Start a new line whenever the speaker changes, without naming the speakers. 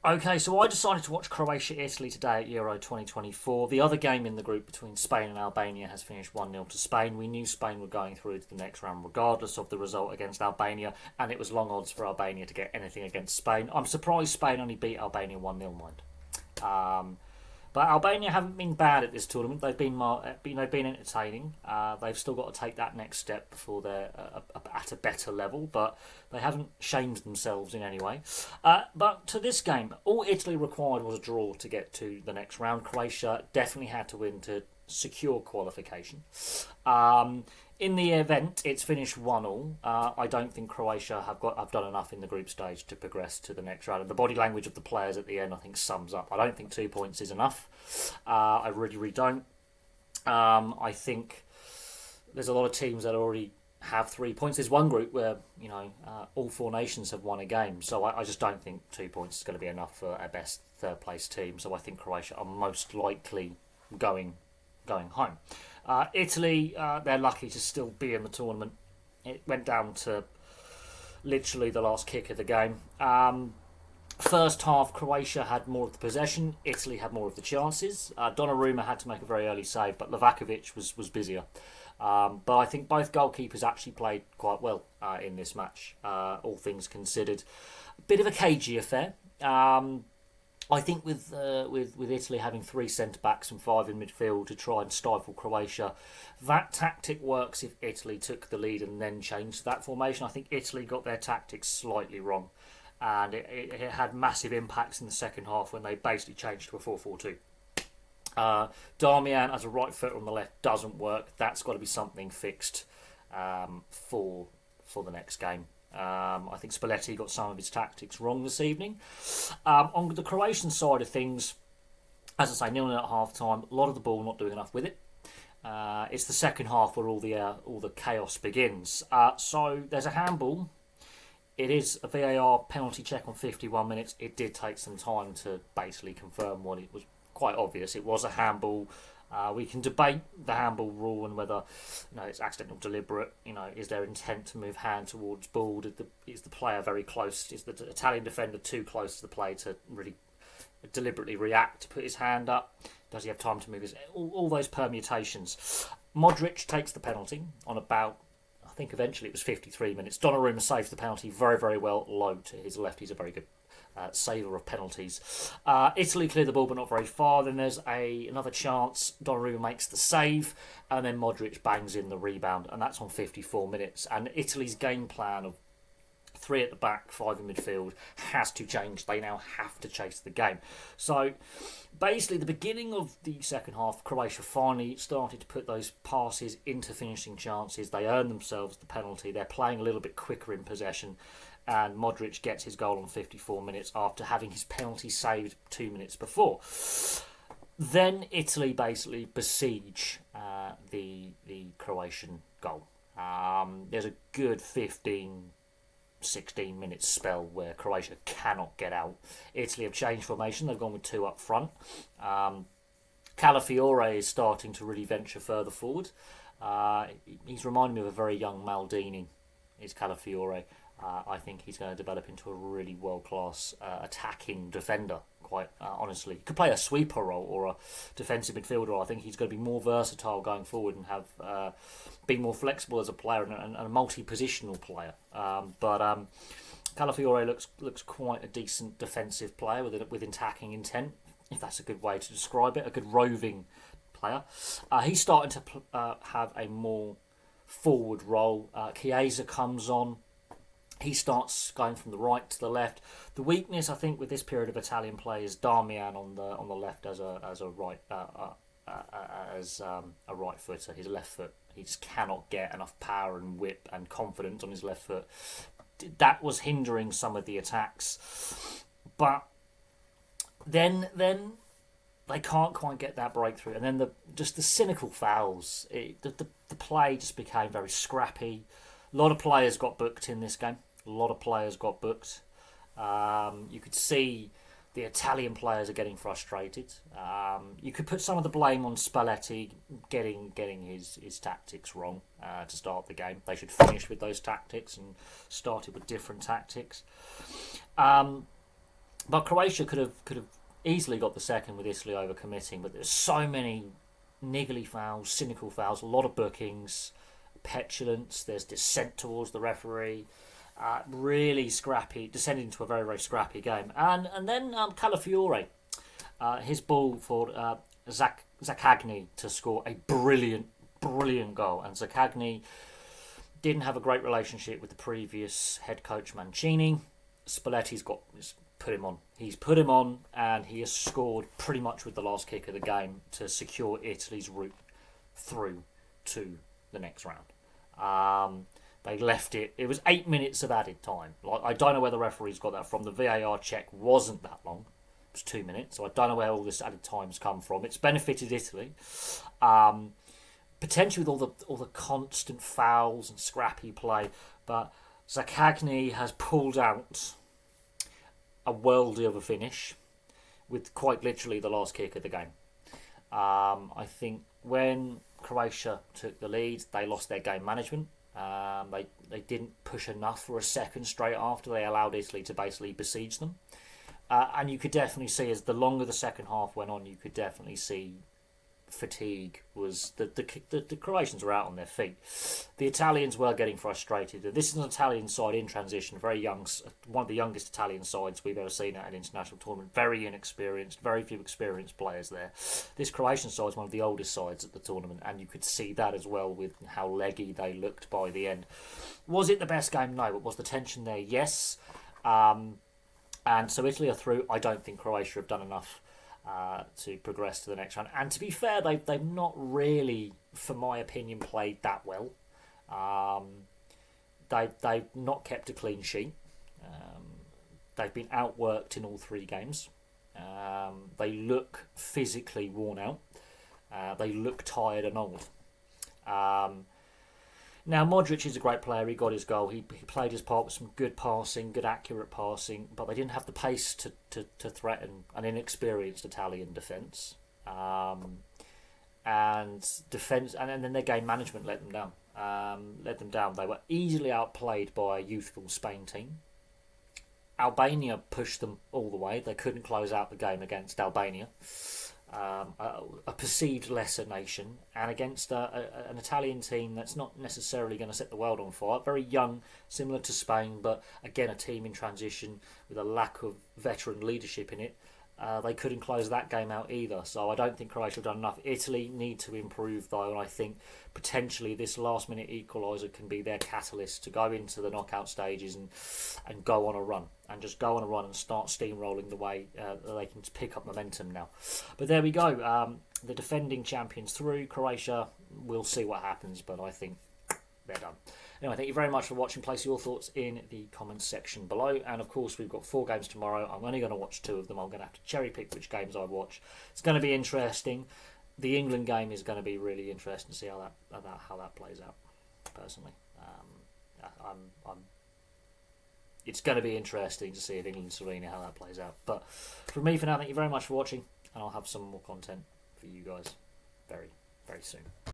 Okay, so I decided to watch Croatia-Italy today at Euro 2024. The other game in the group between Spain and Albania has finished 1-0 to Spain. We knew Spain were going through to the next round regardless of the result against Albania, and it was long odds for Albania to get anything against Spain. I'm surprised Spain only beat Albania 1-0, mind. Um, but Albania haven't been bad at this tournament. They've been entertaining. They've still got to take that next step before they're at a better level, but they haven't shamed themselves in any way. But to this game, all Italy required was a draw to get to the next round. Croatia definitely had to win to secure qualification. In the event, it's finished 1-1. I don't think Croatia have done enough in the group stage to progress to the next round. And the body language of the players at the end, I think, sums up. I don't think 2 points is enough. I really, really don't. I think there's a lot of teams that already have 3 points. There's one group where all four nations have won a game, so I just don't think 2 points is going to be enough for a best third place team. So I think Croatia are most likely going home. Italy, they're lucky to still be in the tournament. It went down to literally the last kick of the game. First half, Croatia had more of the possession. Italy had more of the chances. Donnarumma had to make a very early save, but Livakovic was busier. But I think both goalkeepers actually played quite well in this match, all things considered. A bit of a cagey affair. I think with Italy having three centre backs and five in midfield to try and stifle Croatia, that tactic works if Italy took the lead and then changed that formation. I think Italy got their tactics slightly wrong, and it had massive impacts in the second half when they basically changed to a 4-4-2. Darmian as a right footer on the left doesn't work. That's got to be something fixed for the next game. I think Spalletti got some of his tactics wrong this evening. On the Croatian side of things, as I say, 0-0 at half time. A lot of the ball, not doing enough with it. It's the second half where all the chaos begins. So there's a handball. It is a VAR penalty check on 51 minutes. It did take some time to basically confirm what it was. Quite obvious. It was a handball. We can debate the handball rule and whether it's accidental, deliberate. Is there intent to move hand towards ball? Is the player very close? Is the Italian defender too close to the play to really deliberately react to put his hand up? Does he have time to move his? All those permutations. Modric takes the penalty on about, I think eventually it was 53 minutes. Donnarumma saves the penalty very, very well, low to his left. He's a very good saver of penalties. Italy clear the ball but not very far. Then there's another chance. Donnarumma makes the save, and then Modric bangs in the rebound, and that's on 54 minutes. And Italy's game plan of 3 at the back, 5 in midfield has to change. They now have to chase the game. So basically, the beginning of the second half, Croatia finally started to put those passes into finishing chances. They earned themselves the penalty. They're playing a little bit quicker in possession, and Modric gets his goal on 54 minutes after having his penalty saved 2 minutes before. Then Italy basically besiege the Croatian goal. There's a good 15-16 minute spell where Croatia cannot get out. Italy have changed formation. They've gone with 2 up front. Calafiore is starting to really venture further forward. He's reminding me of a very young Maldini, is Calafiore. I think he's going to develop into a really world-class attacking defender, quite honestly. He could play a sweeper role or a defensive midfielder. I think he's going to be more versatile going forward and have be more flexible as a player and a multi-positional player. But Calafiore looks quite a decent defensive player with attacking intent, if that's a good way to describe it. A good roving player. He's starting to have a more forward role. Chiesa comes on. He starts going from the right to the left. The weakness, I think, with this period of Italian play is Darmian on the left as a right footer. His left foot, he just cannot get enough power and whip and confidence on his left foot. That was hindering some of the attacks, but then they can't quite get that breakthrough. And then the cynical fouls. The play just became very scrappy. A lot of players got booked in this game. You could see the Italian players are getting frustrated. You could put some of the blame on Spalletti getting his tactics wrong to start the game. They should finish with those tactics and started with different tactics. But Croatia could have easily got the second with Italy overcommitting. But there's so many niggly fouls, cynical fouls, a lot of bookings, petulance. There's dissent towards the referee. Really scrappy, descended into a very, very scrappy game. And then Calafiore, his ball for Zaccagni to score a brilliant, brilliant goal. And Zaccagni didn't have a great relationship with the previous head coach Mancini. Spalletti's put him on. He's put him on, and he has scored pretty much with the last kick of the game to secure Italy's route through to the next round. They left it. It was 8 minutes of added time. Like, I don't know where the referees got that from. The VAR check wasn't that long. It was 2 minutes. So I don't know where all this added time's come from. It's benefited Italy. Potentially with all the constant fouls and scrappy play, but Zaccagni has pulled out a worldie of a finish with quite literally the last kick of the game. I think when Croatia took the lead, they lost their game management. They didn't push enough for a second straight after. They allowed Italy to basically besiege them. And you could definitely see, as the longer the second half went on, you could definitely see fatigue. Was the Croatians were out on their feet. The Italians were getting frustrated. This is an Italian side in transition, very young, one of the youngest Italian sides we've ever seen at an international tournament. Very inexperienced, very few experienced players there. This Croatian side is one of the oldest sides at the tournament, and you could see that as well with how leggy they looked by the end. Was it the best game? No. But was the tension there? Yes. And so Italy are through. I don't think Croatia have done enough to progress to the next round. And to be fair, they've not really, for my opinion, played that well. They've not kept a clean sheet. They've been outworked in all three games. They look physically worn out. They look tired and old. Now, Modric is a great player. He got his goal. He played his part with some good passing, good accurate passing, but they didn't have the pace to threaten an inexperienced Italian defence. And defence, and then their game management let them down. They were easily outplayed by a youthful Spain team. Albania pushed them all the way. They couldn't close out the game against Albania. A perceived lesser nation, and against an Italian team that's not necessarily going to set the world on fire. Very young, similar to Spain, but again a team in transition with a lack of veteran leadership in it. They couldn't close that game out either, so I don't think Croatia have done enough. Italy need to improve though, and I think potentially this last minute equaliser can be their catalyst to go into the knockout stages and go on a run, and just go on a run and start steamrolling the way they can pick up momentum now. But there we go, the defending champions through. Croatia, we'll see what happens, but I think they're done. Anyway, thank you very much for watching. Place your thoughts in the comments section below. And of course, we've got 4 games tomorrow. I'm only going to watch 2 of them. I'm going to have to cherry pick which games I watch. It's going to be interesting. The England game is going to be really interesting to see how that plays out. Personally, it's going to be interesting to see if England Slovenia how that plays out. But from me for now, thank you very much for watching, and I'll have some more content for you guys very, very soon.